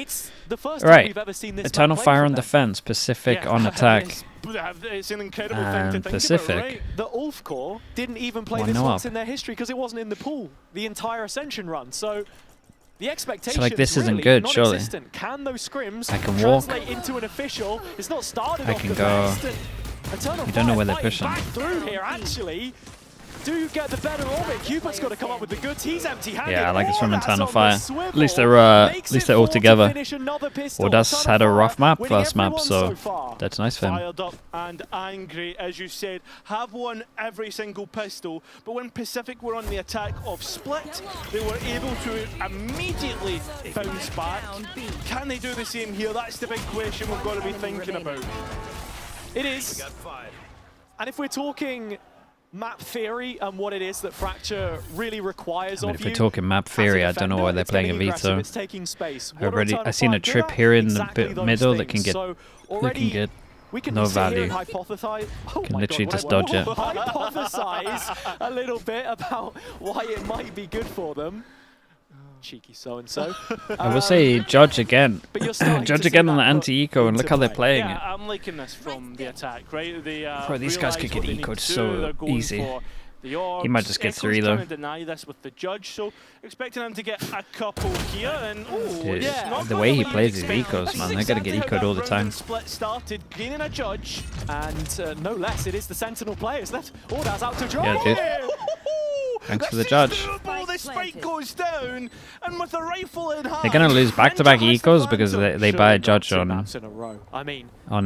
It's the first time we've ever seen this. Eternal Fire on defense, Pacific on attack. It's an incredible thing to think Pacific. about, right? The Ulf Core didn't even play this once in their history because it wasn't in the pool the entire Ascension run. So the expectation so like this really isn't good, surely. Can those scrims I can translate into an official? It's not started I off can the go. best. You don't know where they're pushing. Back through here, actually. Do you get the better of it? Cupid's got to come up with the goods. He's empty-handed. Yeah, I like this from Eternal Fire. At least they're all together. Audace had a rough map first map, so that's nice for him. Fired up and angry, as you said, have won every single pistol, but when Pacific were on the attack of Split, they were able to immediately bounce back. Can they do the same here? That's the big question we've got to be thinking about. It is. And if we're talking map theory and what it is that Fracture really requires of you. If we're talking map theory, I don't know why they're playing a veto. I've seen a trip here in the middle that can get no value. Can literally just dodge it. Hypothesize a little bit about why it might be good for them. Cheeky so-and-so. I will say judge again. Judge again on the anti-eco and look how they're playing it. I'm liking this from the attack, right? Bro, these guys could get eco'd so easy. He might just get 3 though. Deny this with the judge, so expecting him to get a couple here, and dude, the way he plays his ecos, man, they gotta get eco'd all the time. Split started gaining a judge, and no less, it is the Sentinel players left. Audace out to draw. Yeah, dude. Thanks for the judge. The spike goes down, and with the rifle in hand, they're gonna lose back-to-back ecos because they buy a judge on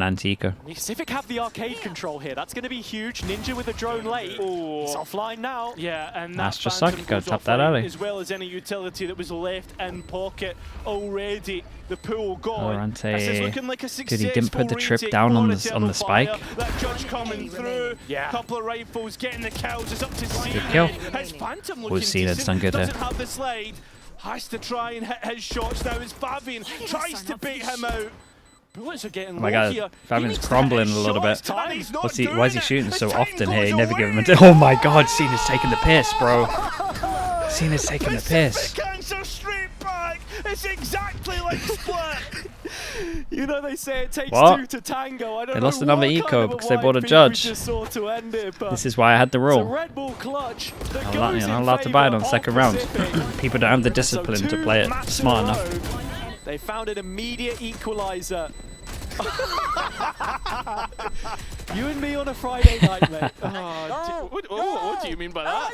anti-eco. Pacific have the arcade control here. That's gonna be huge. Ninja with a drone late. It's offline now. Yeah, and that's just suck. Gotta tap that alley. As well as any utility that was left in pocket already. The pool gone. This is looking like a successful dude, he didn't put the trip down on the spike. That judge coming through. Yeah. Couple of rifles getting the kills. It's up to C. Good kill. It's Phantom looking We've seen it's done good here. Doesn't have the slide. Has to try and hit his shots now. As Fabian tries to bait him out. Bullets are getting oh my god, Fabian's crumbling a little bit. Why is he shooting so often here? He never give him a... Oh my god, Cena's taking the piss, bro. Cena's taking the piss. It's exactly like Split. You know they say it takes 2 to tango. I don't they know lost another eco because they bought a judge. This is why I had the rule. I'm not allowed to buy it on second round. People don't have the discipline to play it smart enough. They found an immediate equalizer. You and me on a Friday night, mate. What do you mean by that?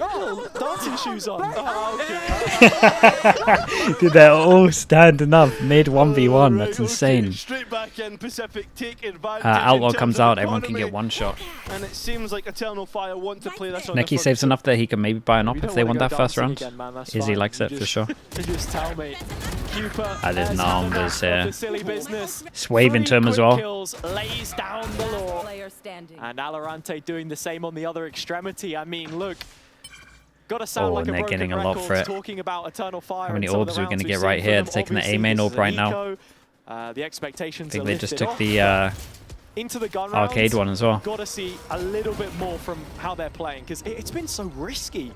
Dancing shoes on. Dude, they're all standing up mid 1v1. That's insane. Straight back in, Pacific take advantage. Outlaw comes out, everyone can get one shot. And it seems like Eternal Fire want to play this on Neki saves enough that he can maybe buy an op if they want that first round. Izzy likes it for sure. Just tell me. There's numbers here. Business. Swave into him as well. Lays down the law. And VALORANT doing the same on the other extremity. I mean, look. Gotta sound like and they're getting a lot for it. Talking about Eternal Fire. How many orbs are we going to get right here? They're taking the A main orb right now. The expectations I think they just took the into the gun arcade one as well. Gotta see a little bit more from how they're playing because it's been so risky.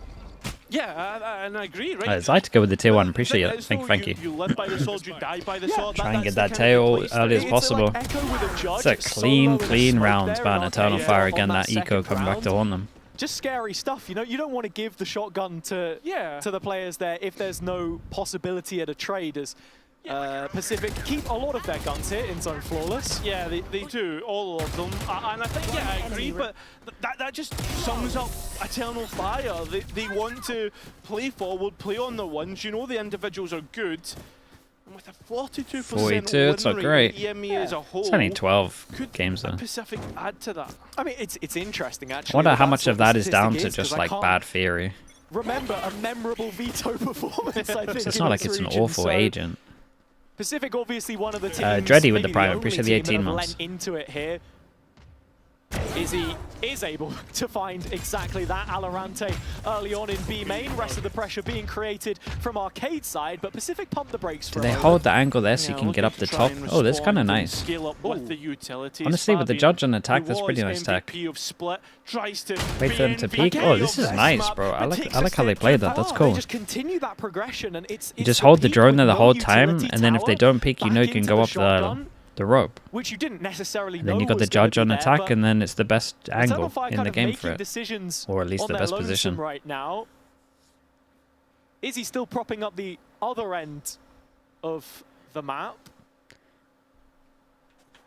Yeah, and I agree, right? I'd like to go with the tier 1. Appreciate it. Thank you. You live by the sword, you die by the sword. Try and get that tail early as possible. It's a clean round, man. Eternal Fire again. That eco coming back to haunt them. Just scary stuff, you know. You don't want to give the shotgun to the players there if there's no possibility at a trade. As Pacific keep a lot of their guns here in Zone Flawless. Yeah, they do, all of them. And I think, I agree, but that just sums up Eternal Fire. They want to play forward, play on the ones. You know the individuals are good. And with a 42% 42, it's not great. EMEA as a whole, it's only 12 games though. Pacific add to that? I mean, it's interesting actually. I wonder how much of that is down to just like bad theory. Remember a memorable veto performance, I think. It's not like it's an awful agent. Pacific obviously one of the teams. Dreddy with the prime. Appreciate the 18 months. Into it here. Izzy is able to find exactly that. Valorant early on in B main, rest of the pressure being created from Arcade side, but Pacific pumped the brakes for Do they hold the angle there so you can get up the top? Oh, that's kind of nice. Honestly, with the judge on attack, that's pretty nice tech. Wait for them to peek. Oh, this is nice, bro. I like how they play that. That's cool. They just continue that progression, and it's you just hold the drone there the whole time, and then if they don't peek, you know you can go up the rope. Which you didn't necessarily know. Then you got the judge on attack, and then it's the best angle in the game for it, decisions or at least the best position. Right now, is he still propping up the other end of the map?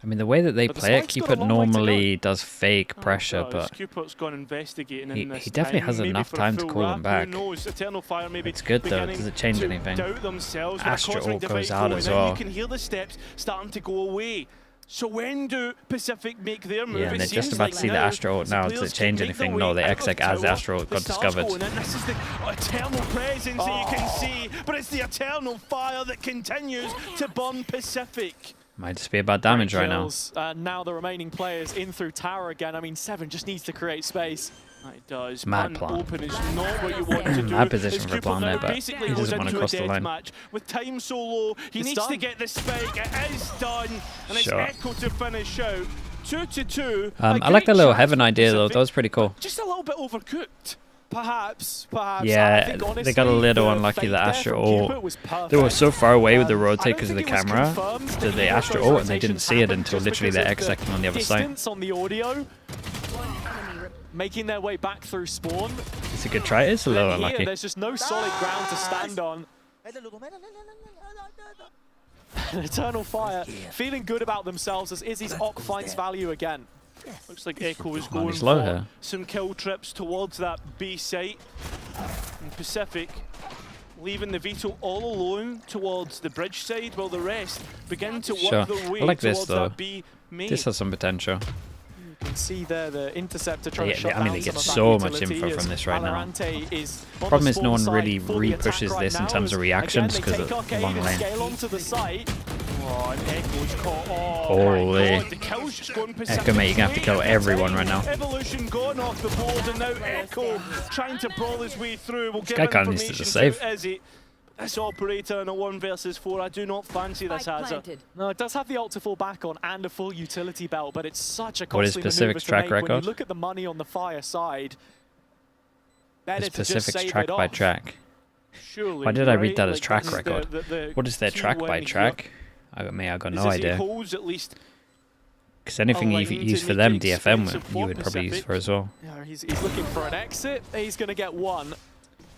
I mean, the way that they play it, Cupid normally does fake pressure, but he definitely has enough time to call them back. It's good though. Does it change anything? Astra ult goes out as well. You can hear the steps starting to go away. So when do Pacific make their move? Yeah, and they're just about to see the Astra ult now. Does it change anything? No, the exec as Astra ult got discovered. This is the eternal presence that you can see, but it's the eternal fire that continues to burn Pacific. Might just be about damage right now. Now the remaining players in through tower again. I mean, Seven just needs to create space. It does. Mad plan. Open is not what you want to do. Mad position for plan there, but he doesn't want to cross the line. Match. With time so low, he needs to get the spike. It is done, and it's Echo to finish out. 2-2. I like the little heaven idea though. That was pretty cool. Just a little bit overcooked. Perhaps. Yeah, honestly, they got a little unlucky that Astra ult. They were so far away with the rotate because of the camera that the Astra ult, and they didn't see it until literally they're execing on the other side. On the audio, making their way back through spawn. It's a good try. It's a little unlucky. There's just no solid ground to stand on. Eternal Fire feeling good about themselves as Izzy's Ock finds value again. Looks like Echo is going for some kill trips towards that B site. And Pacific leaving the Veto all alone towards the bridge side, while the rest begin to work their way towards that B main. This has some potential. You can see there the Interceptor trying to shut down. I mean, they get so much info from this right now. Problem is no one really re-pushes this in terms of reactions because of long lane. Holy. Echo, mate, you're going to have to kill everyone right now. Evolution gone off the board, and now Echo trying to brawl his way through. We'll this guy can't need to just save. This operator in a 1 versus 4, I do not fancy this hazard. No, it does have the ult to fall back on and a full utility belt, but it's such a costly What is Pacific's track record? When you look at the money on the Fire side, it's Pacific's track by track. Surely, why did I read that as track record? What is their track by track? I got no idea. Because anything you use for them, DFM, you would probably use for as well. Yeah, he's looking for an exit. He's going to get one.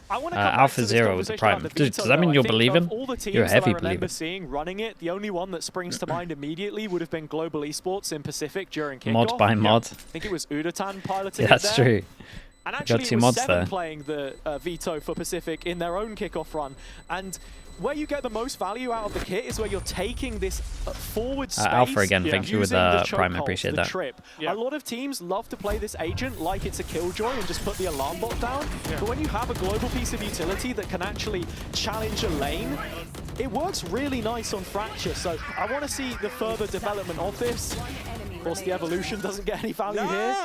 Alpha Zero with the Prime. Does that mean you're believing? You're a heavy believer. Seeing running it, the only one that springs to mind immediately would have been Global Esports in Pacific during kickoff. Mod by mod. I think it was Udatan piloting it. That's true. And actually, it was Seven playing the Veto for Pacific in their own kickoff run. And where you get the most value out of the kit is where you're taking this forward space. Alpha again, thank you with Prime, I appreciate that. A lot of teams love to play this agent like it's a killjoy and just put the alarm bot down. But when you have a global piece of utility that can actually challenge a lane, it works really nice on Fracture. So I want to see the further development of this. Of course, the evolution doesn't get any value here.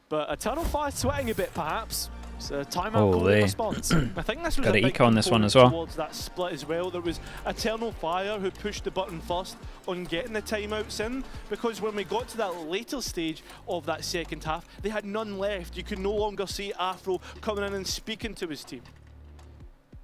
But Eternal Fire sweating a bit, perhaps. So timeout call response. I think this was got an eco on this one as well. Towards that split as well. There was Eternal Fire who pushed the button first on getting the timeouts in, because when we got to that later stage of that second half, they had none left. You could no longer see Afro coming in and speaking to his team.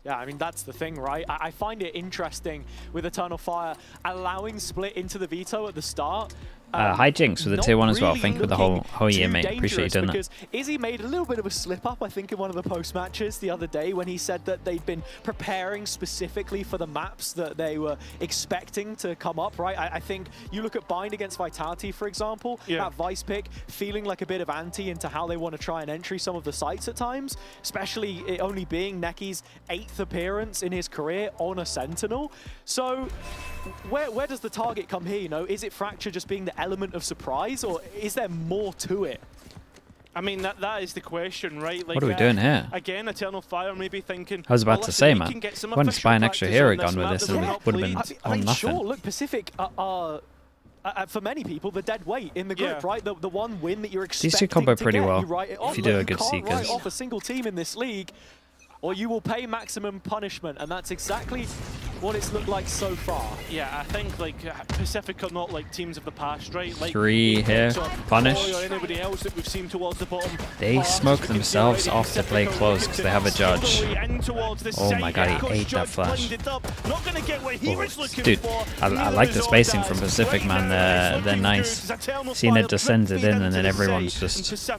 Yeah, I mean, that's the thing, right? I find it interesting with Eternal Fire allowing Split into the Veto at the start. Hi Jinx with the tier 1 as well. Thank you for the whole year, mate. Appreciate you doing that. Because Izzy made a little bit of a slip up, I think, in one of the post matches the other day when he said that they'd been preparing specifically for the maps that they were expecting to come up, right? I think you look at Bind against Vitality, for example, that Vice pick feeling like a bit of anti into how they want to try and entry some of the sites at times, especially it only being Necky's 8th appearance in his career on a Sentinel. So where does the target come here, you know? Is it Fracture just being the element of surprise, or is there more to it? I mean, that is the question, right? Like, what are we doing here? Again, Eternal Fire maybe thinking... I was about to say, man, wouldn't spy an extra hero gun with this, it would have been on nothing. Sure, look, Pacific are for many people, the dead weight in the group, right? The one win that you're expecting. These two combo pretty well if you do a good Seekers. You can't write off Seekers. a single team in this league, or you will pay maximum punishment, and that's exactly what it's looked like so far. Yeah, I think like Pacific are not like teams of the past, right? Like 3 here, punish. Or anybody else that we've seen towards the bottom. They smoke themselves off to play close because they have a judge. Oh my god, he ate that flash. Oh, dude, I like the spacing from Pacific, man. They're nice. Cena just sends it in and then everyone's just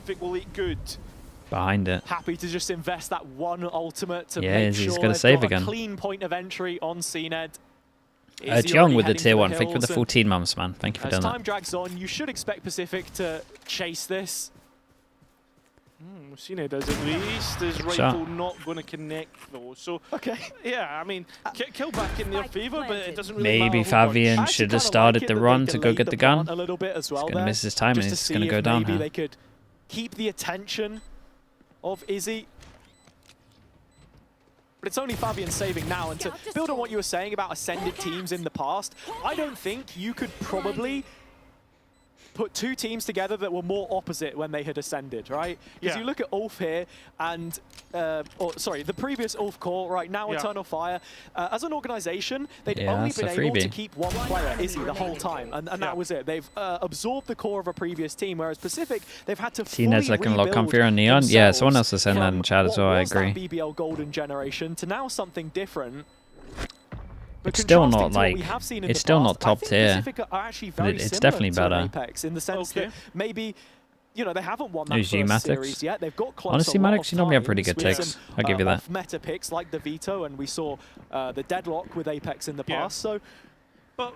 behind it. Happy to just invest that one ultimate to make he's sure gonna they've save got again. a clean point of entry on CNED. John with the tier 1. Thank you for the 14 months, man. Thank you for doing that. As time drags on, you should expect Pacific to chase this. CNED does at least. His rifle not going to connect though. So yeah, I mean, kill back in their favor, but it doesn't really maybe matter. Fabian should have started the run to go get the gun. A little bit as well. He's going to miss his time and he's going to go down here. Maybe they could keep the attention of Izzy. But it's only Fabian saving now, and to build on what you were saying about ascended teams in the past, I don't think you could probably put 2 teams together that were more opposite when they had ascended, right? Because you look at Ulf here and, the previous Ulf core, right now Eternal Fire, as an organization, they'd only been able to keep one player, Izzy, the whole time, and that was it. They've absorbed the core of a previous team, whereas Pacific, they've had to fully Tina's looking a lot comfier on Neon. Yeah, someone else was saying that in chat as well, I agree. BBL Golden generation to now something different. It's still not like, it's still not top tier, but it's definitely better. Apex in the sense that maybe, you know, they haven't won that first series yet. They've got close. Honestly, Maddox, you normally have pretty good takes. I'll give you that. Meta picks like the Veto, and we saw the Deadlock with Apex in the past. So, but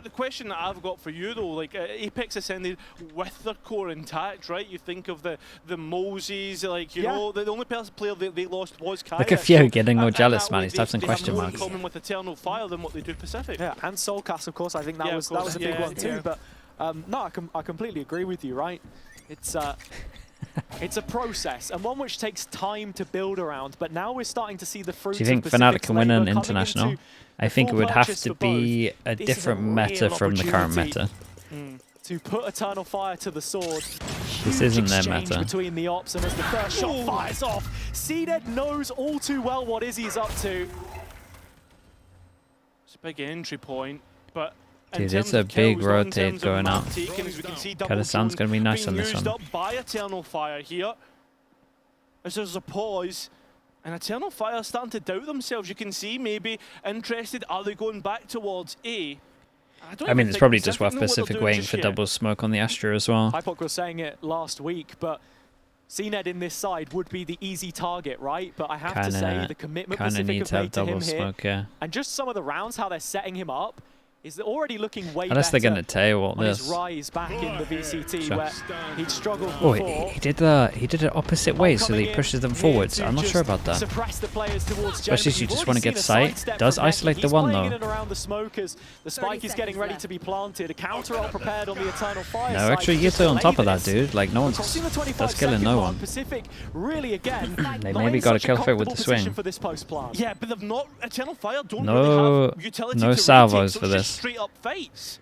the question that I've got for you though, like Apex ascended with their core intact, right? You think of the Moses, like you know, the only player they lost was Kaya. Look at Fio getting all jealous, man. He's typing question marks. They have more in common with Eternal Fire than what they do Pacific. Yeah, and Soulcast, of course. I think that was a big one too. But no, I completely agree with you, right? It's it's a process, and one which takes time to build around, but now we're starting to see the fruits. Do you think Fnatic can win an international? I think it would have to be a different meta from the current meta. To put Eternal Fire to the sword. This isn't their meta. Between the ops, and as the first shot fires off, CNED knows all too well what Izzy's up to. It's a big entry point, but dude, it's a big rotate going up. Kinda sounds gonna be nice on this one. Up by Eternal Fire here. As there's a pause, and Eternal Fire starting to doubt themselves. You can see maybe interested. Are they going back towards A? I mean, it's probably just worth Pacific waiting for double smoke on the Astra as well. Hypoc was saying it last week, but CNED in this side would be the easy target, right? But I have to say, the commitment Pacific have made to him here, and just some of the rounds, how they're setting him up, is already looking way unless better. They're going to tail this. His rise back in the VCT where he'd struggled before. Oh, he did it opposite way, so he pushes them forwards. I'm not sure about that. Especially if you just want to get sight. Does isolate the one though. The spike is getting ready to be planted. A counter ult prepared on the Eternal Fire. No extra Yuto on top of that, dude. Like no one's that's killing no one. Pacific really again. They maybe got a kill fit with the swing. Yeah, but they've not. Eternal Fire don't really have utility no salvos for this. Straight up fights.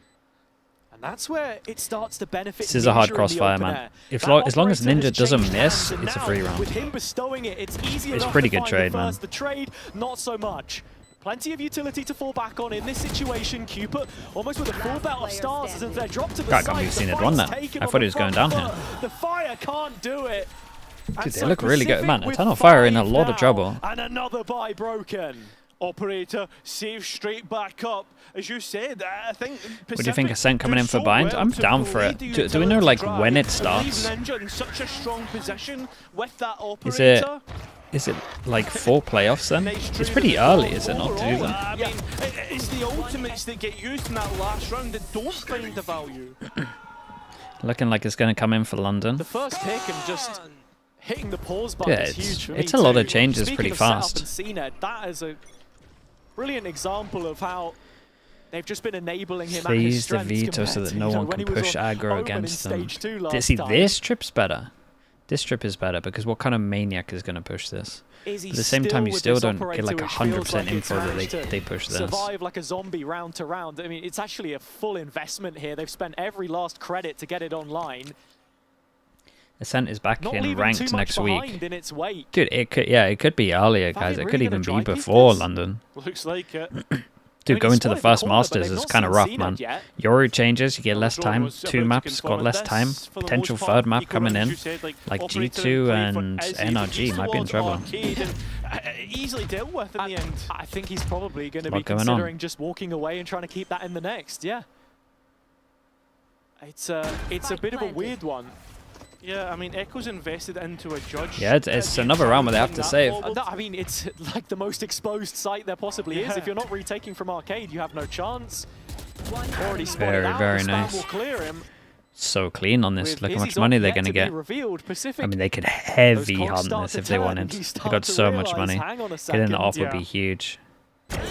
And that's where it starts to benefit. This is a hard crossfire, man. As long as Ninja doesn't miss, it's a free round. With him bestowing it, it's easy enough pretty to good find trade, man. The trade, not so much. Plenty of utility to fall back on in this situation. Cupid almost with a full belt of stars as they're dropped to the side. Can't be seen it run that. I thought he was going down here. The Fire can't do it. Dude, they look really good, man. Eternal Fire in a lot of trouble. And another buy broken. Operator saves straight back up. As you said, I think Pacific. What do you think, Ascent coming in for bind? I'm down for it. Do we know like when it starts? Ninja in such a strong position with that operator. Is it like 4 playoffs then? It's pretty early, is it not, to do that? I mean, it's the ultimates that get used in that last round that don't find the value. Looking like it's going to come in for London. The first pick and just hitting the pause button is huge for me. It's a lot of changes pretty fast. CNED, that is a brilliant example of how they've just been enabling him Freeze the Veto so that no one can push aggro against them. See, this trip's better. This trip is better because what kind of maniac is going to push this? At the same time, you still don't get like 100% info that they push this. Survive like a zombie round to round. I mean, it's actually a full investment here. They've spent every last credit to get it online. Ascent is back in ranked next week. In its wake. Dude, it could be earlier, guys. It could even be before London. Looks like it. Dude, going to the first Masters is kind of rough, man. Yoru changes, you get less time. 2 maps got less time. Potential 3rd map coming in. Like G2 and NRG might be in trouble. Easily dealt with in the end. I think he's probably going to be considering just walking away and trying to keep that in the next. Yeah. It's a bit of a weird one. Yeah, I mean, Echo's invested into a judge. Yeah, it's another round where they have to save. I mean, it's like the most exposed site there possibly is. If you're not retaking from Arcade, you have no chance. Already spotted out. Very nice. Will clear him. So clean on this. Look how much money they're going to get. I mean, they could heavy hunt this if they wanted. They got so much money. Getting it off would be huge.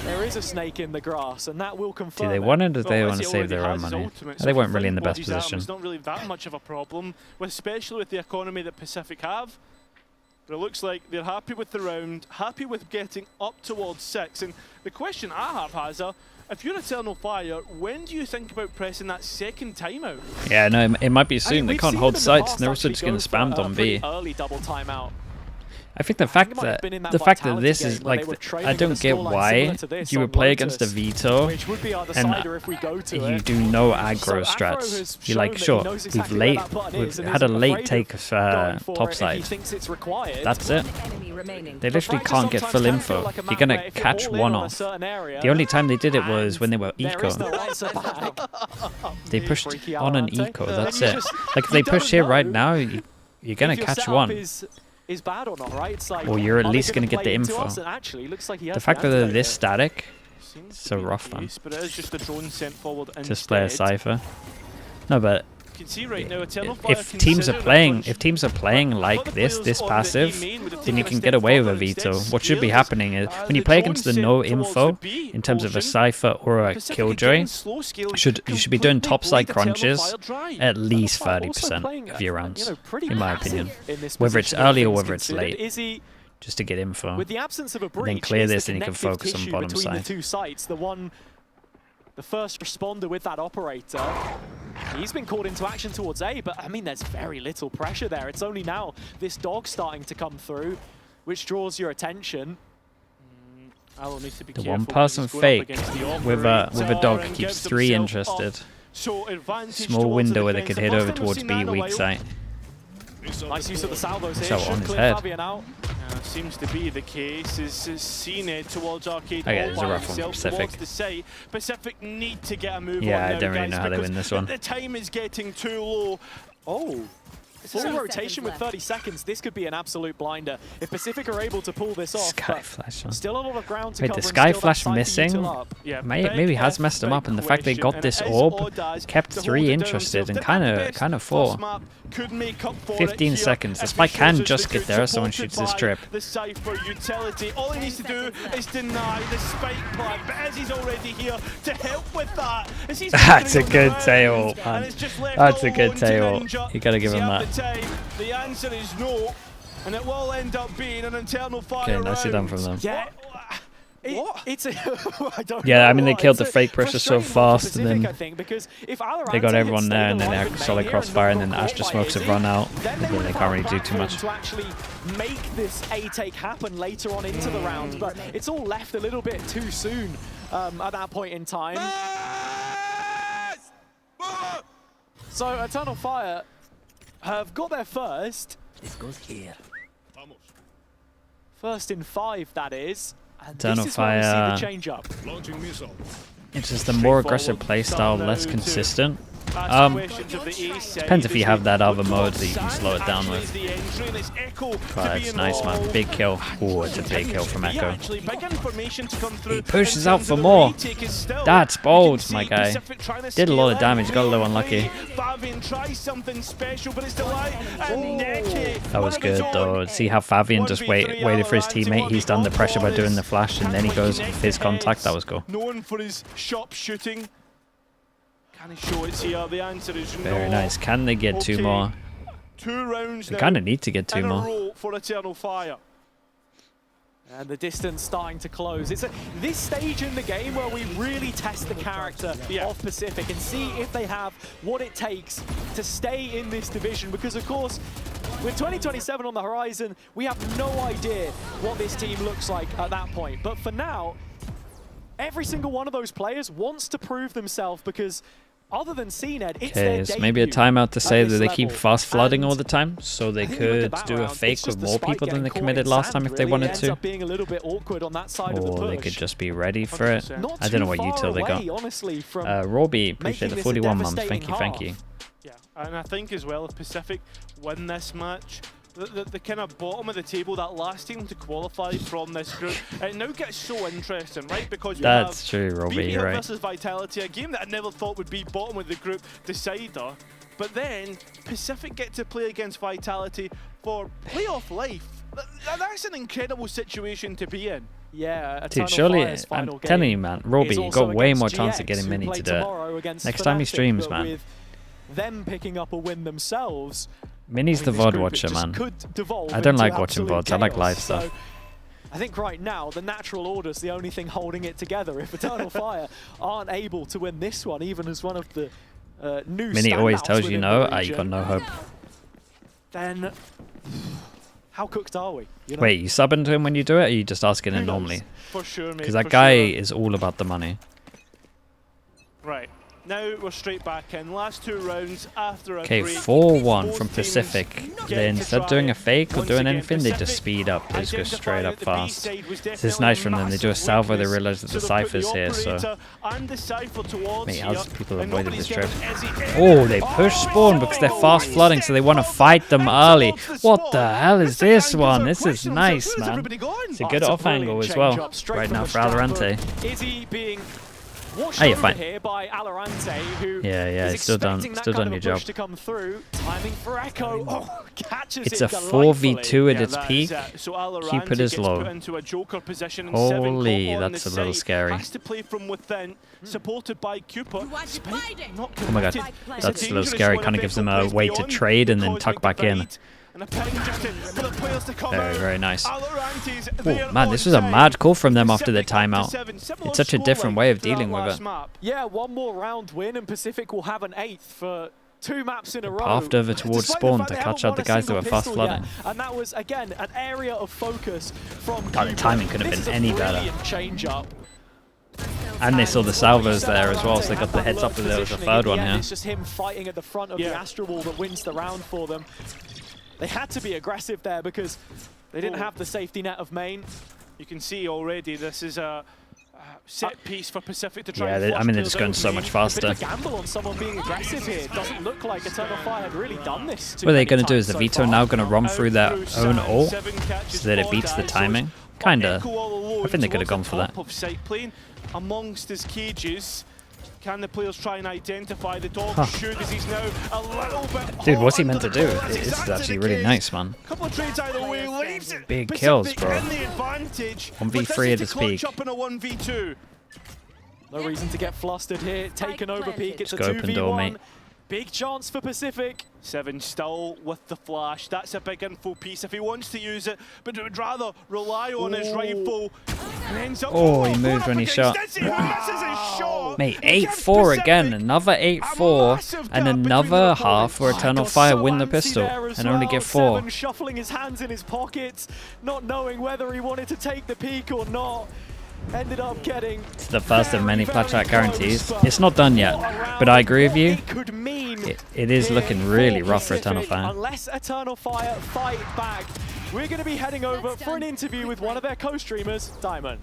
There is a snake in the grass, and that will confirm. Do they want it, or do they want to save their own money? They weren't really in the best position. It's not really that much of a problem, especially with the economy that Pacific have. But it looks like they're happy with the round, happy with getting up towards 6. And the question I have, Hazza, if you're Eternal Fire, when do you think about pressing that second timeout? Yeah, no, it might be soon. They can't hold sites, and they're also just getting spammed on B. Early double timeout. I think the fact that this is like, I don't get why you would play against a veto and you do no aggro strats. You're like, sure, we've had a late take of top side. That's it. They literally can't get full info. You're gonna catch one off. The only time they did it was when they were eco. They pushed on an eco. That's it. Like if they push here right now, you're gonna catch one. Is bad or not, right? It's like, or you're at least going to get the info. The fact that they're this static, it's so rough, man. But it is just a drone sent forward instead. Just play a Cypher. No, but you can see right now, if teams are playing like this passive, then you can get away with a veto. What should be happening is when you play against the no info in terms of a Cypher or a Killjoy, you should be doing topside crunches at least 30% of your rounds, in my opinion. Whether it's early or whether it's late. Just to get info. With the absence of a breach, then clear this and you can focus on bottom side. The two sites, the first responder with that operator, he's been called into action towards A, but I mean, there's very little pressure there. It's only now this dog starting to come through, which draws your attention. The one-person fake with a dog keeps 3 interested. Small window where they could head over towards B weak site. Nice use of the salvos here. So on his head. Seems to be the case. Is seen it towards Arcade. Okay, there's a rough one for Pacific. Pacific need to get a move on. I don't really know how they win this one. The time is getting too low. Oh. Full rotation with 30 seconds. This could be an absolute blinder. If Pacific are able to pull this off, Sky Flash on. Still a lot of ground to cover. Wait, the Sky Flash missing? Maybe has messed them up, and the fact they got this orb kept 3 interested and kind of 4. 15 seconds. The spike can just get there if someone shoots this trip. The Cypher utility. All he needs to do is deny the spike plan, but as he's already here to help with that. That's a good tail, man. That's a good tail. You gotta give him that. The answer is no, and it will end up being an Eternal Fire. Okay, nicely done from them. Yeah. It's I mean, they killed the fake pressure so fast, and then they got everyone there, and then they had solid crossfire, and then the Astra smokes have run out, and then they can't really do too much. To actually make this A take happen later on into the round, but it's all left a little bit too soon at that point in time. So Eternal Fire have got there first. This goes here. First in 5, that is. And Eternal this is where we see Fire. the change up. It's just the more aggressive playstyle, less consistent. Depends if you have that other mode that you can slow it down with. But it's nice, man. Big kill. Oh, it's a big kill from Echo. He pushes out for more. That's bold, my guy. Did a lot of damage, got a little unlucky. That was good, though. See how Fabian just waited for his teammate. He's done the pressure by doing the flash, and then he goes with his contact. That was cool. Known for his shop shooting. Can he show it here? The answer is no. Very nice. Can they get 2 more? 2 rounds they kind of need to get 2 more. For Eternal Fire. And the distance starting to close. It's this stage in the game where we really test the character of Pacific and see if they have what it takes to stay in this division. Because, of course, with 2027 on the horizon, we have no idea what this team looks like at that point. But for now, every single one of those players wants to prove themselves because other than CNED, it's their debut. Maybe a timeout to say that they keep fast flooding all the time, so they could do a fake with more people than they committed last time if they wanted to. Or they could just be ready for it. I don't know what util they got. Roby, appreciate the 41 months. Thank you. Yeah, and I think as well if Pacific win this match, the kind of bottom of the table, that last team to qualify from this group, it now gets so interesting, right? Because that's true, Robbie, you're right. versus Vitality, a game that I never thought would be bottom of the group decider, but then Pacific get to play against Vitality for playoff life. That's an incredible situation to be in. Yeah, dude, surely, I'm telling you, man, Robbie, you got way more chance of getting Mini to do it. Next time he streams, man. With them picking up a win themselves. Mini's the VOD watcher, man. I don't like watching VODs, I like live stuff. So I think right now, the natural order's the only thing holding it together. If Eternal Fire aren't able to win this one, even as one of the new Mini always tells you no, you got no hope. Then, how cooked are we? You know? Wait, you subbing to him when you do it, or are you just asking him normally? For sure, mate. Because that guy is all about the money. Right. Now we're straight back in. Last 2 rounds after a break. Okay, 4-1 from Pacific. They, instead of doing a fake or doing anything, they just speed up. They just go straight up fast. This is nice from them. They do a salvo, they realize that the Cypher's here, so... Mate, how's people avoided this trip? Oh, they push spawn because they're fast flooding, so they want to fight them early. What the hell is this one? This is nice, man. It's a good off angle as well, right now for VALORANT. Is he being... Oh, you're fine. Here by VALORANT, who yeah, still done your job. To come through. Timing for Echo. Oh, catches it's a 4v2 at its peak. Cupid is low. Holy, that's a little scary. Has to play from within, supported by Cupid. Oh my god, that's a little scary. Kind of gives them a way to trade and then tuck back in. Very, very nice. Oh, man, this was a mad call from them after their timeout. It's such a different way of dealing with it. Yeah, one more round win and Pacific will have an 8th for 2 maps in a row. Path over towards spawn to catch out the guys that were fast flooding. And that was, again, an area of focus from the timing couldn't have been any better. Change up. And they saw the salvos there as well, so they got the heads up that there was a 3rd one here. It's just him fighting at the front of the Astro Wall that wins the round for them. They had to be aggressive there because they didn't have the safety net of main. You can see already this is a set piece for Pacific to try. Yeah, I mean they're just going so much faster. A gamble on someone being aggressive here. It doesn't look like Eternal Fire had really done this. What they're going to do is the Veto now going to run through their own ult so that it beats the timing. Kinda. I think they could have gone for that. Amongst his cages. Can the players try and identify the dog? Shoot as he's now a little bit. Dude, what's he meant to do? This is actually really nice, man. Couple of trades either way, leaves it. Big kills, bro. 1v3 at its peak. No reason to get flustered here. Taken over peak. It's a go open door, mate. Big chance for Pacific. 7 still with the flash. That's a big info piece if he wants to use it, but would rather rely on his rifle. Oh, he moved when he shot. Mate, 8-4 again. Another 8-4 and another half where Eternal Fire win the pistol and only get 4. 7 shuffling his hands in his pockets, not knowing whether he wanted to take the peak or not. Ended up getting it's the first of many Platchat guarantees. It's not done yet, but I agree with you. It is looking really rough for Eternal Fire. Unless Eternal Fire fight back, we're going to be heading over for an interview with one of their co-streamers, Diamond.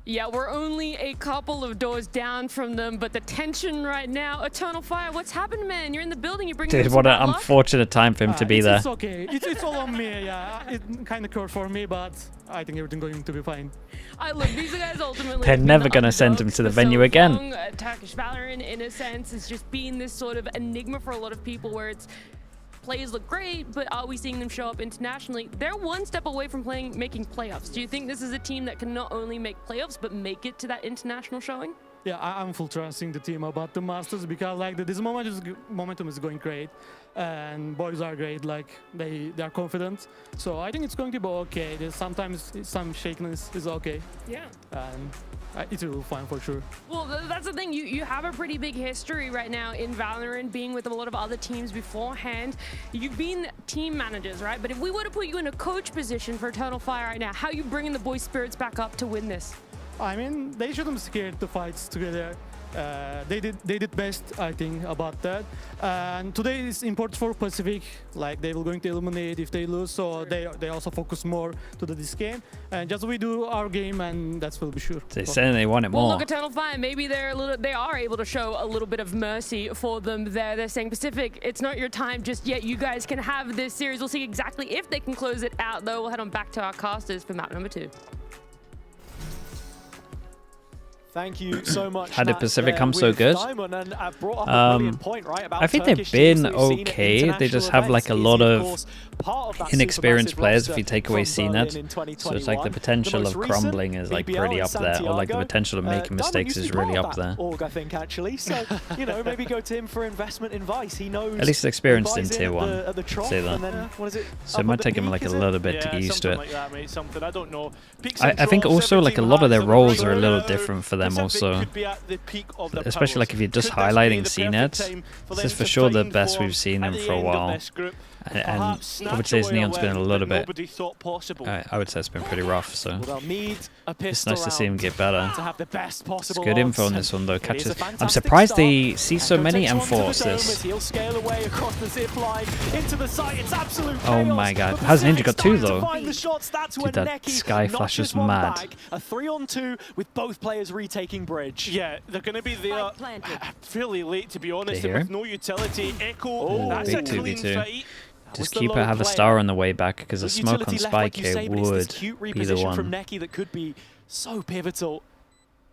Yeah, we're only a couple of doors down from them, but the tension right now, Eternal Fire, what's happened, man? You're in the building, you're bringing. Dude, what an unfortunate time for him to be there. It's okay. It's all on me, yeah. It kind of hurt for me, but I think everything's going to be fine. Look, these guys ultimately. They're never going to send him to the venue again. Turkish VALORANT, in a sense, is just being this sort of enigma for a lot of people where it's plays look great, but are we seeing them show up internationally? They're one step away from making playoffs. Do you think this is a team that can not only make playoffs, but make it to that international showing? Yeah, I'm full trusting the team about the Masters because like this momentum is going great, and boys are great. Like they are confident, so I think it's going to be okay. There's sometimes some shakiness is okay. Yeah. And it will be fine for sure. Well, that's the thing. You have a pretty big history right now in Valorant, being with a lot of other teams beforehand. You've been team managers, right? But if we were to put you in a coach position for Eternal Fire right now, how are you bringing the boys' spirits back up to win this? I mean, they shouldn't be scared to fight together. They did best, I think, about that. And today is important for Pacific. Like they will going to eliminate if they lose, so they also focus more to this game. And just we do our game, and that will be sure. They're saying they want it more. Well, look, Eternal Fire. Maybe they are able to show a little bit of mercy for them there. They're saying Pacific, it's not your time just yet. You guys can have this series. We'll see exactly if they can close it out, though. We'll head on back to our casters for map number 2. Thank you so much. How did Pacific come so good? I think they've been okay. They just have like a lot of inexperienced players if you take away CNET. So it's like the potential of crumbling is like pretty up there, or like the potential of making mistakes is really up there. I think actually. So you know, maybe go to him for investment advice. He knows. At least experienced in tier 1. Say that. What is it? So it might take him like a little bit to get used to it. Like that, mate. Something I don't know. I think also like a lot of their roles are a little different for them also, especially like if you're just highlighting CNET. This is for sure the best we've seen him for a while, and I would say his Neon's been a little bit, I would say it's been pretty rough, so it's nice to see him get better. It's good info on this one though, catches. I'm surprised they see so many M4s this. Oh my god, how's Ninja got 2 though? Dude, that Sky Flash is mad. A 3-on-2 with both players retaking bridge. Yeah, they're going to be there fairly late, to be honest, and with no utility. Echo, that's big a clean 2v2. fight. Just keep it, have a star on the way back, because a smoke on Spike here would be the one. From Neki that could be so pivotal.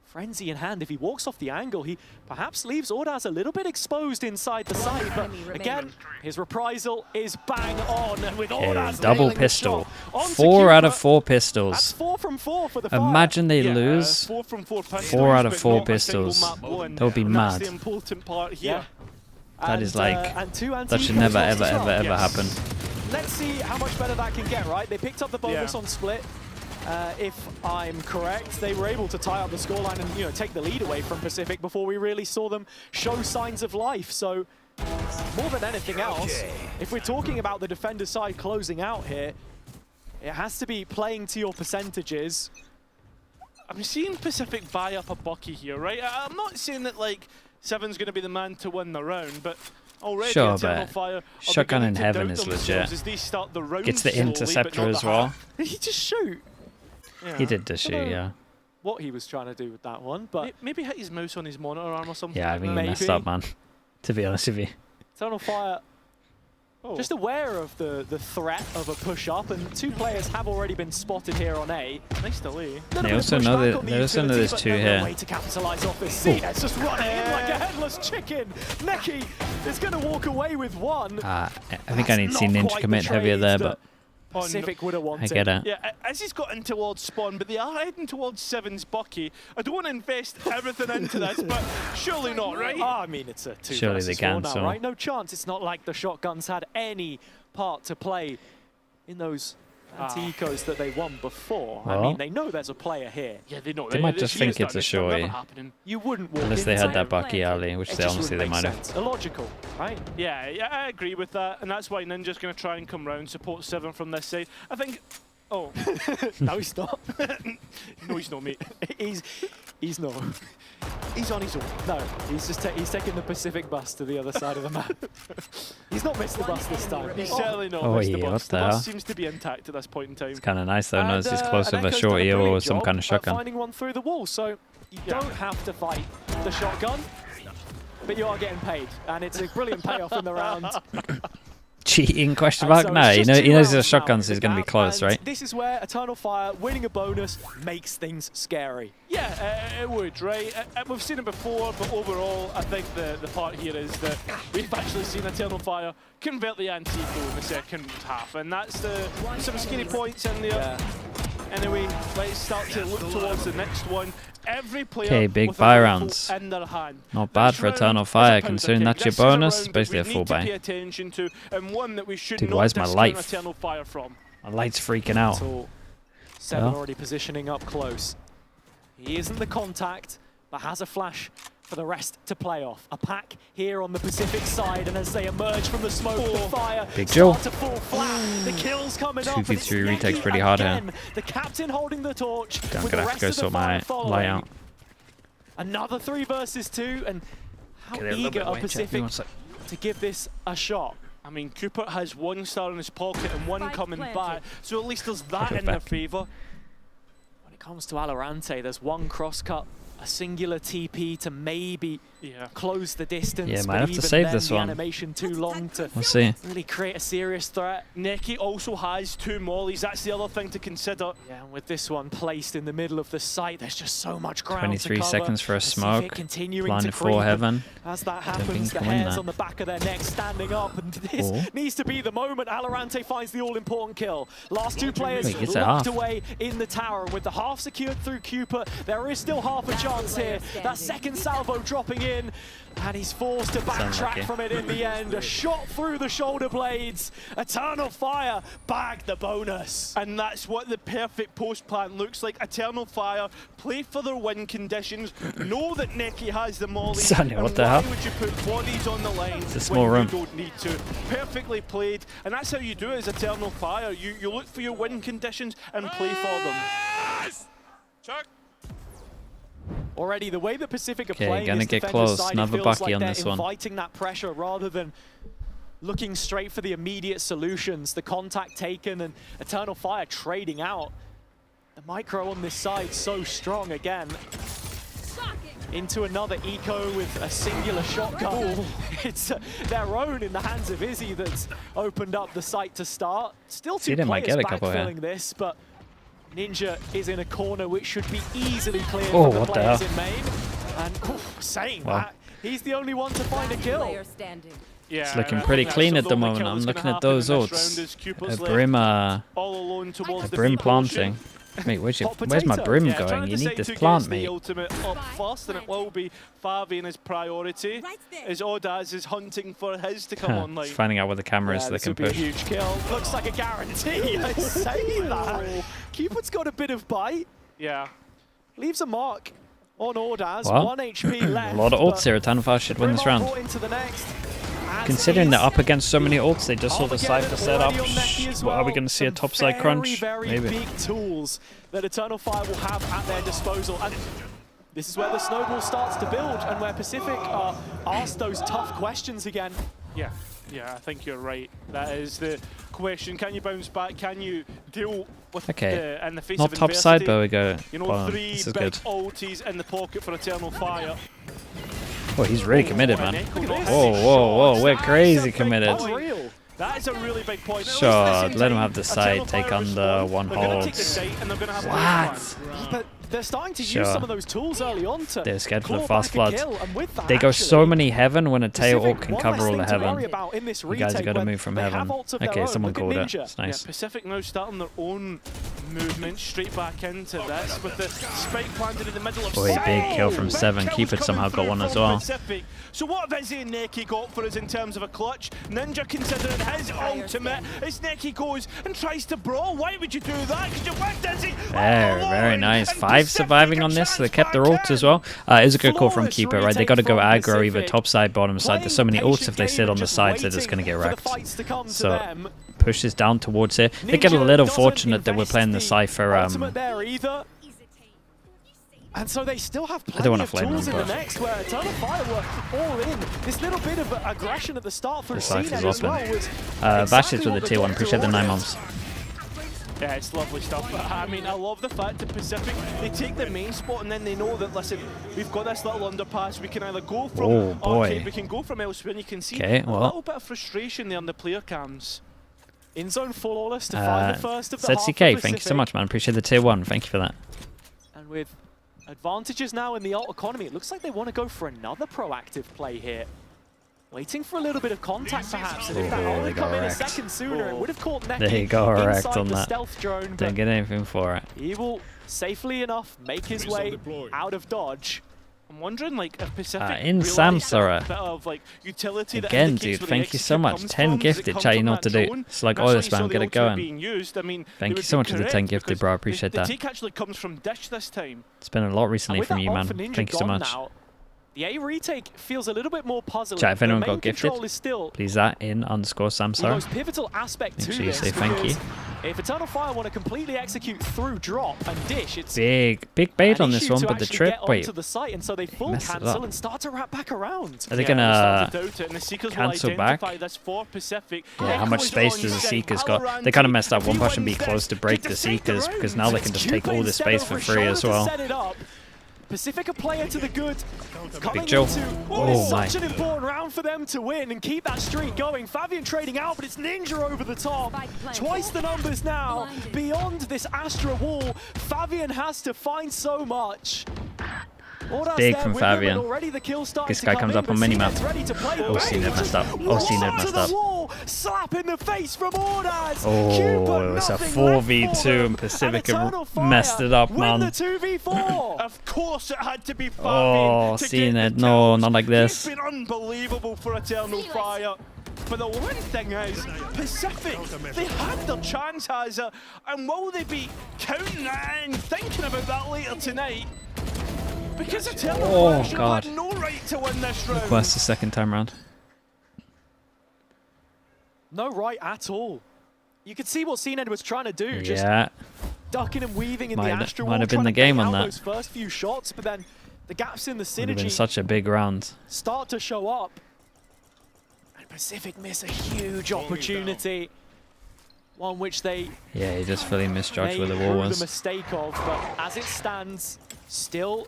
Frenzy in hand, if he walks off the angle, he perhaps leaves Ordaz a little bit exposed inside the site, but again, his reprisal is bang on, and with Ordaz double pistol. 4 out of 4 pistols. That's 4 from 4 for the Fire. Imagine they lose 4 from 4 pistols, 4 out of 4 pistols. That would be mad. That's the important part here. That is like, that should never ever happen. Let's see how much better that can get, right? They picked up the bonus on split. If I'm correct, they were able to tie up the scoreline and take the lead away from Pacific before we really saw them show signs of life. So more than anything else, if we're talking about the defender side closing out here, it has to be playing to your percentages. I'm seeing Pacific buy up a Bucky here, right? I'm not saying that like Seven's going to be the man to win the round, but already Eternal Fire Shotgun in Heaven is legit. Gets the interceptor as well. Did he just shoot? Yeah. He did just shoot, yeah. What he was trying to do with that one, but maybe hit his mouse on his monitor arm or something. Yeah, I think he messed up, man. To be honest with you. Eternal Fire, just aware of the threat of a push up, and 2 players have already been spotted here on A. Nice delay. They also know that there's two here. Way to capitalize off this. It's just running in like a headless chicken. Neki is going to walk away with 1. I think I need to see Ninja commit heavier there, but Pacific would have wanted. I get it. Yeah, as he's got in towards spawn, but they are heading towards Seven's Bucky. I don't want to invest everything into this, but surely not, right? Oh, I mean, it's a 2 surely they can, now, right? No chance. It's not like the shotguns had any part to play in those anti-ecos that they won before. Well, I mean, they know there's a player here. Yeah, they know. They might just think it's a shorty. You wouldn't walk unless they had that Bucky alley, which they honestly they might have. Illogical, right? Yeah, I agree with that, and that's why Ninja's going to try and come round, support 7 from this side. I think. Oh, no, he's not. No, he's not, mate. He's not. He's on his own. No, he's taking the Pacific bus to the other side of the map. He's not missed the bus this time. He's certainly not missed the bus. The bus seems to be intact at this point in time. It's kind of nice though, knows he's close with a shorty or some kind of shotgun. Finding one through the wall, so you don't have to fight the shotgun, but you are getting paid, and it's a brilliant payoff in the round. Cheating question mark? So no, he knows the shotguns is going to be close, right? This is where Eternal Fire winning a bonus makes things scary. Yeah, it would, right? We've seen it before, but overall, I think the part here is that we've actually seen Eternal Fire convert the anti-eco in the second half, and that's some scary points in there. Anyway, let's start to look towards the next one. Every player okay, big buy rounds. Not bad for Eternal Fire, considering that's your bonus. Basically a full buy. Dude, why is my light? My light's freaking out. 7 already positioning up close. He isn't the contact, but has a flash for the rest to play off. A pack here on the Pacific side, and as they emerge from the smoke, the fire start to fall flat. The kills coming up. 2v3 retakes pretty hard here. The captain holding the torch. I'm gonna have to go sort my light out. Another 3 versus 2, and how eager are Pacific to give this a shot? I mean, Cooper has 1 star in his pocket and 1 coming back, so at least there's that in their favour. When it comes to VALORANT, there's 1 cross-cut, a singular TP to maybe close the distance. Yeah, might have to save this one. Animation too long to really create a serious threat. Neki also has 2 mollies. That's the other thing to consider. Yeah, and with this one placed in the middle of the site, there's just so much ground 23 to cover. seconds for a smoke. Blinded 4 heaven. As that happens, the hairs on the back of their neck standing up, and this needs to be the moment. VALORANT finds the all-important kill. Last 2 players locked away in the tower, and with the half secured through Cooper, there is still half a chance here. That second salvo dropping in, and he's forced to backtrack from it in the end. A shot through the shoulder blades. Eternal Fire bagged the bonus. And that's what the perfect post plan looks like. Eternal Fire play for their win conditions, know that Neki has the molly. Sonny, what the hell? Why would you put bodies on the line it's a small when room. you don't need to? Perfectly played, and that's how you do it as Eternal Fire. You look for your win conditions and play for them. Chuck. Already, the way that Pacific are playing gonna this get defender's close. side, Another it feels bucky like on this one. inviting that pressure rather than looking straight for the immediate solutions. The contact taken and Eternal Fire trading out. The micro on this side so strong again. Into another eco with a singular shotgun. It's their own in the hands of Izzy that's opened up the site to start. Still 2 players backfilling this, but Ninja is in a corner which should be easily cleared from the players in main. And saying that, he's the only one to find a kill. Yeah, it's looking pretty clean at the moment. I'm looking at those ults. A Brim planting. Mate, where's my Brim going? You need this plant, mate. The ultimate up first, and it will be Fabian as priority. As Odaz is hunting for his to come online. Just finding out where the camera is so they can push. A huge kill. Looks like a guarantee. I say that. Cupid's got a bit of bite. Yeah. Leaves a mark on Odaz. Well, 1 HP left. A lot of ults here. Eternal Fire should win this round. Considering they're up against so many ults, they just saw the Cypher set up. Are we going to see a topside crunch? Very maybe. Big tools that Eternal Fire will have at their disposal. And this is where the snowball starts to build and where Pacific are asked those tough questions again. Yeah, I think you're right. That is the question. Can you bounce back? Can you deal with in the face of adversity? Not top side, but we go. You know, 3 big ultis in the pocket for Eternal Fire. Oh, he's really committed, man. Whoa, we're crazy committed. That is a really big point. Sure, let him have the side, take on the 1 hold. What? But they're starting to use some of those tools early on to they're scared for the fast floods. They go so many heaven when a tail ult can cover all the heaven. You guys got to move from heaven. Okay, someone called it. It's nice. Yeah, Pacific now starting their own movement straight back into this with the spike planted in the middle of big kill from 7. Cupid somehow got one as well. Pacific. So what have Izzy and Neki got for us in terms of a clutch? Ninja considering his ultimate as Neki goes and tries to brawl. Why would you do that? Because you went Izzy. Very nice. 5 surviving on this, so they kept their ults as well. Is a good call from Keeper, right? They got to go aggro either top side, bottom side. There's so many ults. If they sit on the sides, they're just going to get wrecked. So pushes down towards it. They get a little fortunate that we're playing the Cypher. And so they still have I don't plenty want to of flame tools them, in the next where Eternal Fire were all in. This little bit of aggression at the start for CNET as well was Vashes with the tier 1. Appreciate the 9 months. Yeah, it's lovely stuff. I mean, I love the fact that Pacific, they take the main spot and then they know that, listen, we've got this little underpass. We can either go from Arcade, we can go from elsewhere, and you can see a little bit of frustration there on the player cams. In zone flawless to find the first of the half CK, thank you so much, man. Appreciate the tier 1. Thank you for that. And with advantages now in the ult economy, it looks like they want to go for another proactive play here. Waiting for a little bit of contact, perhaps. And if that only come in a second sooner, it would have caught Necky there you go, wrecked inside on the that. stealth drone. Don't get anything for it. He will safely enough make his way out of dodge. I'm wondering, like, if Pacific in Samsara. bit of, like, utility Again, dude, thank you so much. 10 gifted, chat, you know what to do. It's like, oh, this man, get it going. I mean, thank you so much for the 10 gifted, bro. I appreciate that. The take actually comes from Dish this time. It's been a lot recently from you, man. Thank you so much. Now, the A retake feels a little bit more puzzling. Chat, if anyone got gifted, still please that in _Samsara. The most pivotal aspect to this, say thank you. If Eternal Fire want to completely execute through drop and Dish, it's big bait on this one, but the trip, wait, the site, and so they full cancel and start to wrap back around. Are they gonna cancel back? Yeah, how much space does the Seekers got? They kind of messed up. One push and be close to break the Seekers because now they can just take all the space for free as well. Pacific a player to the good. Big Joe. Oh my. Such an important round for them to win and keep that streak going. Fabian trading out, but it's Ninja over the top. Twice the numbers now. Beyond this Astra wall, Fabian has to find so much. Big from Fabian. This guy comes up on minimap. Oh, CNED messed up. Oh, CNED messed up. Slap in the face from Ordaz. Oh, it's a 4v2 and Pacific have messed it up, man. Of course it had to be Fabian. Oh, CNED, no, not like this. It's been unbelievable for Eternal Fire. But the one thing is, Pacific, they had their chance, Hazza, and will they be counting that and thinking about that later tonight? Because Eternal Fire had no right to win this round. Request the second time round. No right at all. You could see what CNED was trying to do. Just ducking and weaving in the Astra wall. Might have been the game on that. Those first few shots, but then the gaps in the synergy would have been such a big round. Start to show up. And Pacific miss a huge opportunity. One which they he just fully misjudged where the wall was. The mistake of, but as it stands, still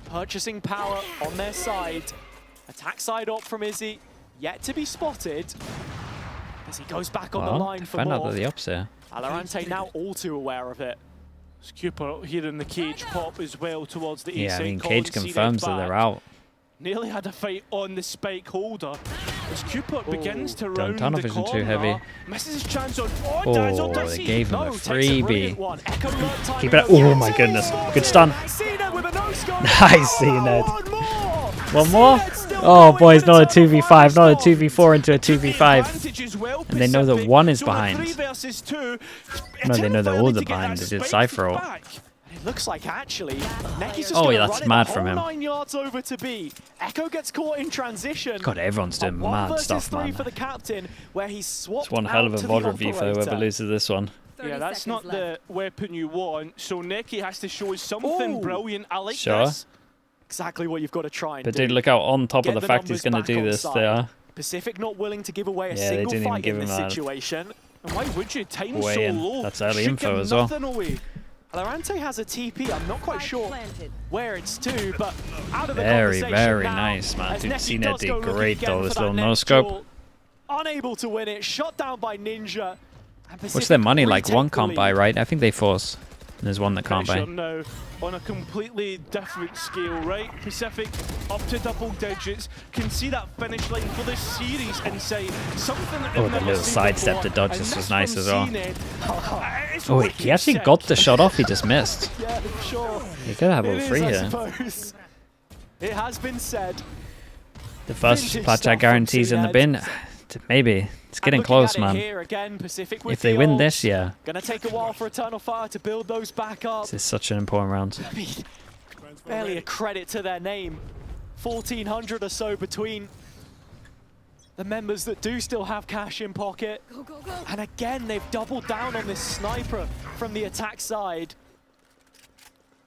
purchasing power on their side. Attack side op from Izzy, yet to be spotted. As he goes back on the line for more. Found out that the ops there. VALORANT now all too aware of it. Cooper here in the cage pop as well towards the east side. Yeah, I mean, Cage confirms that they're out. Nearly had a fight on the spike holder. As Cooper begins to round tunnel the vision corner, too heavy. Misses his chance on they gave him a freebie. Keep it up. Oh my goodness. Good stun. Nice, CNED. One more? Oh boy, it's not a 2v5, not a 2v4 into a 2v5. And they know that one is behind. No, they know that all are behind. They did Cypher ult. It looks like actually, Necky's just that's mad from him. 9 yards over to B. Echo gets caught in transition. God, everyone's doing mad stuff, man. For the captain, where he swapped it's one hell of a VOD review for whoever loses this one. Yeah, that's not the weapon you want. So Necky has to show us something brilliant. I like this. Exactly what you've got to try and do. But dude, look out on top of the fact he's going to do this. They are. Pacific not willing to give away a single fight in this situation. And why would you? Time so low. That's early info as well. VALORANT has a TP. I'm not quite sure where it's to, but out of the very nice, man. Dude, CNED did great though. This little no scope. Unable to win it. Shot down by Ninja. What's their money like? One can't buy, right? I think they force. And there's one that can't buy. Now on a completely different scale, right? Pacific up to double digits. Can see that finish line for this series and say something that the little sidestep to dodge this was nice as well. Oh wait, he actually got the shot off, he just missed. Yeah, sure. You gotta have all three here. It has been said. The first Platchat guarantees in the bin. Maybe. It's getting close, man. If they win this, Gonna take a while for Eternal Fire to build those back up. This is such an important round. Barely a credit to their name. 1,400 or so between the members that do still have cash in pocket. And again, they've doubled down on this sniper from the attack side.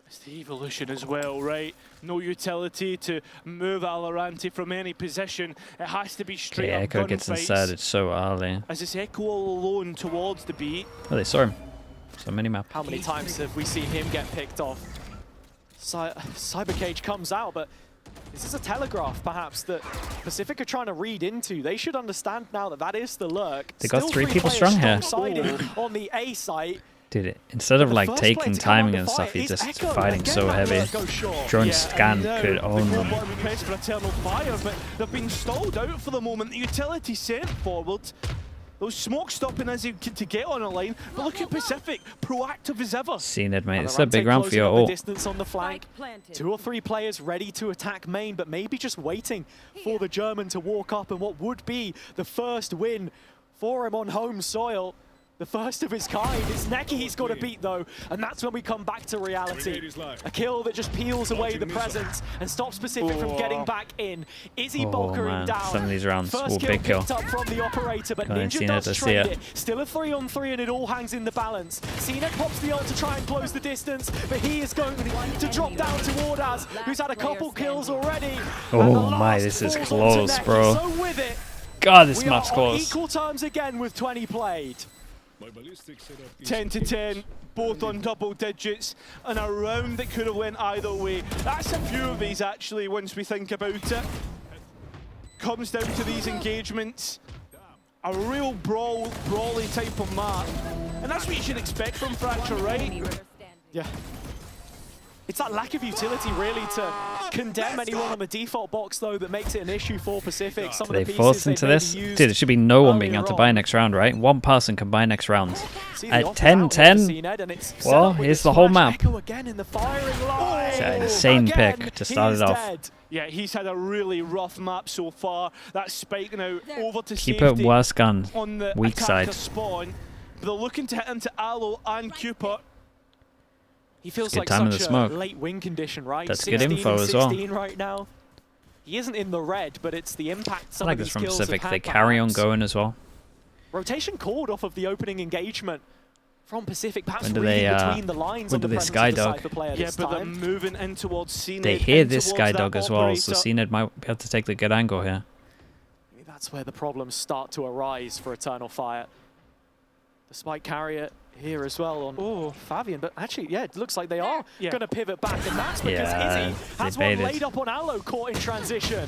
It's the evolution as well, right? No utility to move VALORANT from any position. It has to be straight up Echo gets inserted so early. As it's Echo all alone towards the beat. Oh, they saw him. So minimap. How many times have we seen him get picked off? Cybercage comes out, but this is a telegraph, perhaps, that Pacific are trying to read into. They should understand now that that is the lurk. They got three people strong here. On the A site. Dude, Instead of like taking timing and stuff, he's just fighting so heavy. Drone scan could own them. For Eternal Fire, but they've been stalled out for the moment. The utility sent forward. Those smoke stopping as to get on a line, but look at Pacific, proactive as ever. Seen it, mate. It's a big round for your ult. Distance on the flank. 2 or 3 players ready to attack main, but maybe just waiting for the German to walk up and what would be the first win for him on home soil. The first of his kind. It's Neki he's got to beat, though, and that's when we come back to reality. A kill that just peels away the presence and stops Pacific from getting back in. Is he bulkering down? Some of these rounds will big kill. Up from the operator, but Ninja does trade it. Still a 3-on-3, and it all hangs in the balance. CNET pops the ult to try and close the distance, but he is going to drop down to Wardaz, who's had a couple kills already. Oh my, this is close, bro. So with it, God, this map's close. Equal times again with 20 played. 10 to 10, both on double digits, and a round that could have went either way. That's a few of these actually, once we think about it. Comes down to these engagements. A real brawly type of map. And that's what you should expect from Fracture, right? Yeah. It's that lack of utility, really, to condemn anyone on the default box, though, that makes it an issue for Pacific. Some of the pieces forced into this? Dude, there should be no one being able to buy next round, right? One person can buy next round. At 10-10, well, here's the whole map. It's an insane pick to start it off. Yeah, he's had a really rough map so far. That spike now over to Keep it worst gun, on the weak side. Spawn. But they're looking to hit into Aloe and Cupid. He feels like such a late win condition, right? That's good info as well. Right now. He isn't in the red, but it's the impact some of these from skills Pacific. have They had, carry on going as well. Rotation called off of the opening engagement from Pacific. Perhaps when do between the lines when do they Skydog? Yeah, but they're moving in towards CNED. They hear this Skydog as well, so CNED might be able to take the good angle here. Maybe that's where the problems start to arise for Eternal Fire. The spike carrier here as well on Fabian, but actually, yeah, it looks like they are going to pivot back, and that's because Izzy has one laid up on Aloe, caught in transition.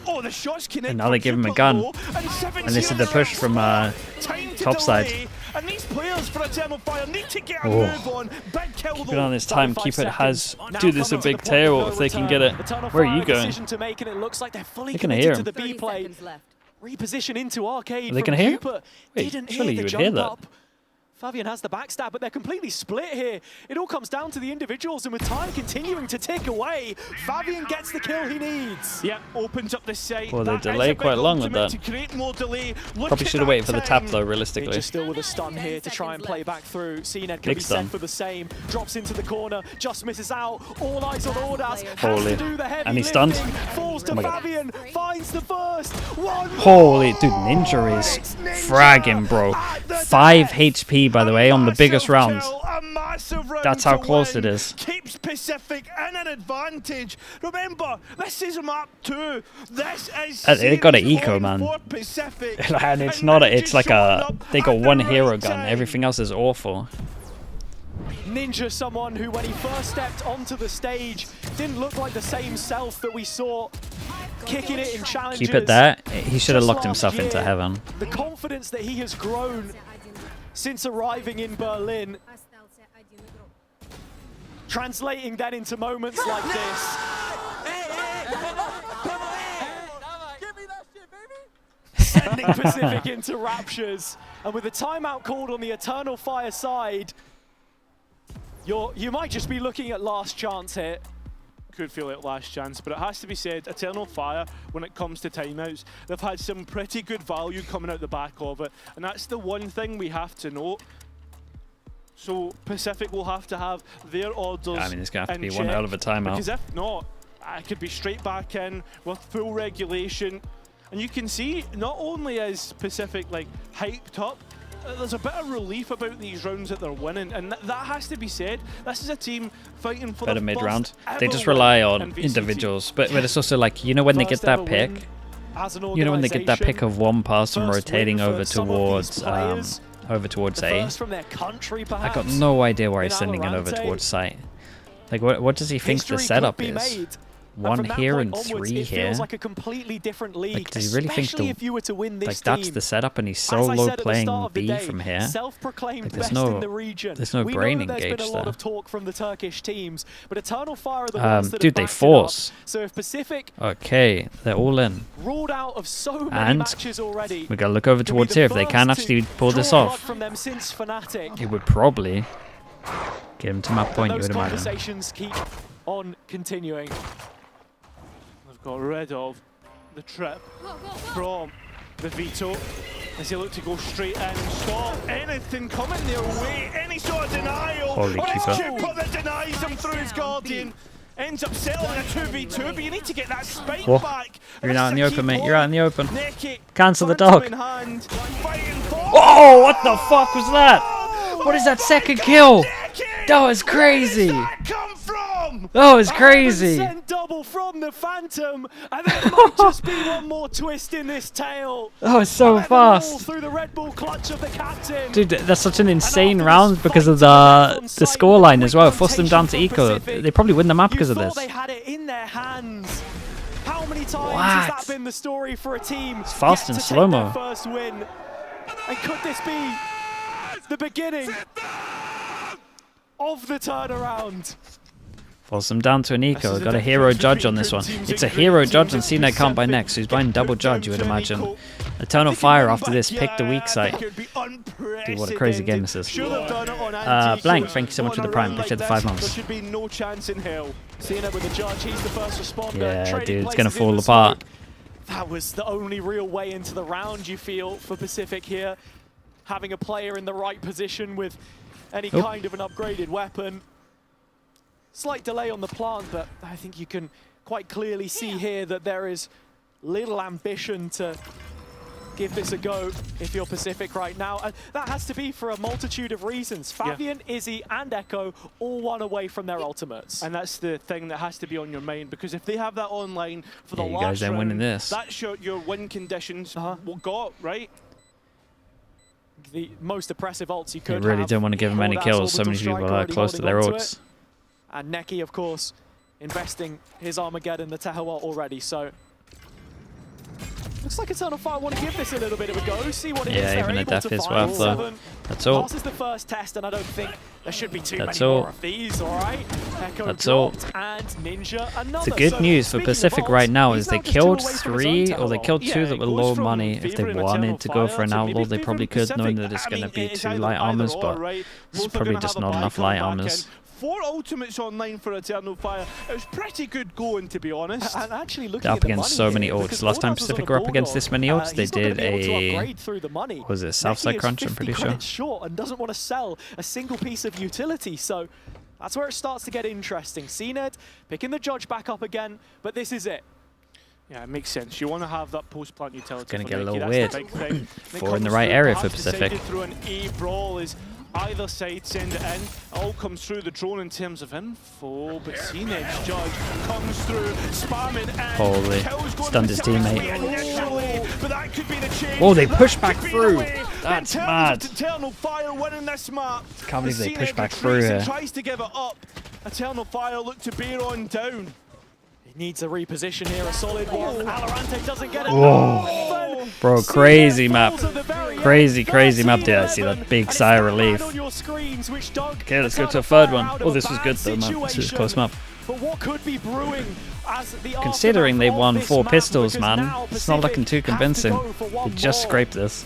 Oh, the shots connect. And now they give him a gun, and this is the push from top side. And these players for Eternal Fire need to get a move on. Big kill though. Keep it on this time. Keep it has. Dude, this is a big tail if they can get it. Where are you going? They're gonna hear him. To the B play. Reposition into arcade. Are they gonna hear? Wait, surely you would hear that. Fabian has the backstab, but they're completely split here. It all comes down to the individuals, and with time continuing to tick away, Fabian gets the kill he needs. Yeah, opens up the site. Well, they delay quite long with that. Probably should have waited for the tap, though, realistically. Just still with a stun here to try and play back through. CNED can be set for the same. Drops into the corner, just misses out. All eyes on Wardaz. Holy. And he's stunned. Falls to Fabian, finds the first. Holy, dude, Ninja is fragging, bro. 5 HP, by the way, on the biggest rounds. That's how close it is. Keeps Pacific in an advantage. Remember, this is map 2. This is they got an eco, man. And it's not it's like they got one hero gun. Everything else is awful. Ninja, someone who, when he first stepped onto the stage, didn't look like the same self that we saw kicking it in challenges. Keep it there. He should have locked himself into heaven. The confidence that he has grown since arriving in Berlin, translating then into moments like this. Sending Pacific into raptures, and with a timeout called on the Eternal Fire side, you might just be looking at last chance here. Could feel like last chance, but it has to be said, Eternal Fire, when it comes to timeouts, they've had some pretty good value coming out the back of it, and that's the one thing we have to note. So Pacific will have to have their orders. I mean, it's going to have to be one hell of a timeout. Because if not, I could be straight back in with full regulation. And you can see, not only is Pacific like hyped up, there's a bit of relief about these rounds that they're winning, and that has to be said. This is a team fighting for better the mid-round. They just rely on individuals, but it's also like, you know, when they get that pick, you know, when they get that pick of one person rotating over towards A. I got no idea why he's sending it over towards site. Like, what does he think the setup is? 1 here and 3 here. Feels like a completely different league, like, does he really think if you were to win this that's the setup, and he's solo playing B from here? Self-proclaimed there's best no, in the region. There's no brain engaged there. There's been a lot of talk from the Turkish teams, but Eternal Fire are the ones that dude, they force. So if Pacific, okay, they're all in. Ruled out of so many matches already. We gotta look over towards here if they can actually pull this off. From them since Fnatic. It would probably get him to map point, you would imagine. Conversations keep on continuing. They've got rid of the trip from the veto as they look to go straight in and stop anything coming their way. Any sort of denial. Holy keeper that denies him through his Guardian. Ends up settling a 2v2, but you need to get that spike back. You're out in the open, mate. You're out in the open. Cancel the dog. Oh, what the fuck was that? What is that second kill? That was crazy. That was crazy. Double from the Phantom, and there might just be one more twist in this tale. That was so fast. Through the Red Bull clutch of the captain. Dude, that's such an insane round because of the scoreline as well. Forced them down to eco. They probably win the map because of this. They had it in their hands. How many times has that been the story for a team? It's fast and slow-mo. First win. And could this be the beginning of the turnaround? Force them down to an eco. Got a hero judge on this one. It's a hero judge, and CNET can't buy next, so he's buying double judge, you would imagine. Eternal Fire after this, pick the weak site. Dude, what a crazy game this is. Blank, thank you so much for the prime. Appreciate the 5 months. Yeah, dude, it's going to fall apart. That was the only real way into the round, you feel, for Pacific here. Having a player in the right position with any kind of an upgraded weapon. Slight delay on the plant, but I think you can quite clearly see here that there is little ambition to give this a go if you're Pacific right now. And that has to be for a multitude of reasons. Fabian, Izzy, and Echo all one away from their ultimates. And that's the thing that has to be on your mind, because if they have that online for the last guys ain't winning this. That's your win conditions got, right? The most oppressive ults you could really don't want to give them any kills. So many people are close to their ults. And Neki, of course, investing his Armageddon, the Tehawa already, so... Looks like Eternal Fire want to give this a little bit of a go, see what it is they're even a able death to is find. worth though. That's all. Passes the first test, and I don't think there should be too many all. more of these, alright? Echo That's all. And Ninja another. The good news for Pacific right now is they killed 3 or they killed 2 that were low money. If they wanted to go for an outlaw, they probably could, knowing that it's going to be 2 light armors, but this is probably just not enough light armors. 4 ultimates online for Eternal Fire. It was pretty good going, to be honest. And actually looking they're up against so many ults. Last time Pacific were up against this many ults, they did a... Was it Southside Crunch, I'm pretty sure. Short and doesn't want to sell a single piece of utility, so that's where it starts to get interesting. CNET picking the judge back up again, but this is it. Yeah, it makes sense. You want to have that post-plant utility. It's going to get a little weird. 4 in the right area for Pacific. Through an A brawl is either side send it in. It all comes through the drone in terms of info, but CNET's judge comes through, spamming in. Holy, stunned his teammate. But that could be the change. Oh, they pushed back through. That's mad. Eternal Fire winning this map. Can't believe they pushed back through here. Tries to give it up. Eternal Fire look to bear on down. Needs a reposition here, a solid one. VALORANT doesn't get it. Whoa. Bro, crazy map. Crazy map. Did I see that big sigh of relief? Okay, let's go to a third one. Oh, this was good though, man. This is a close map. But what could be brewing as the considering they won 4 pistols, man, it's not looking too convincing. They just scraped this.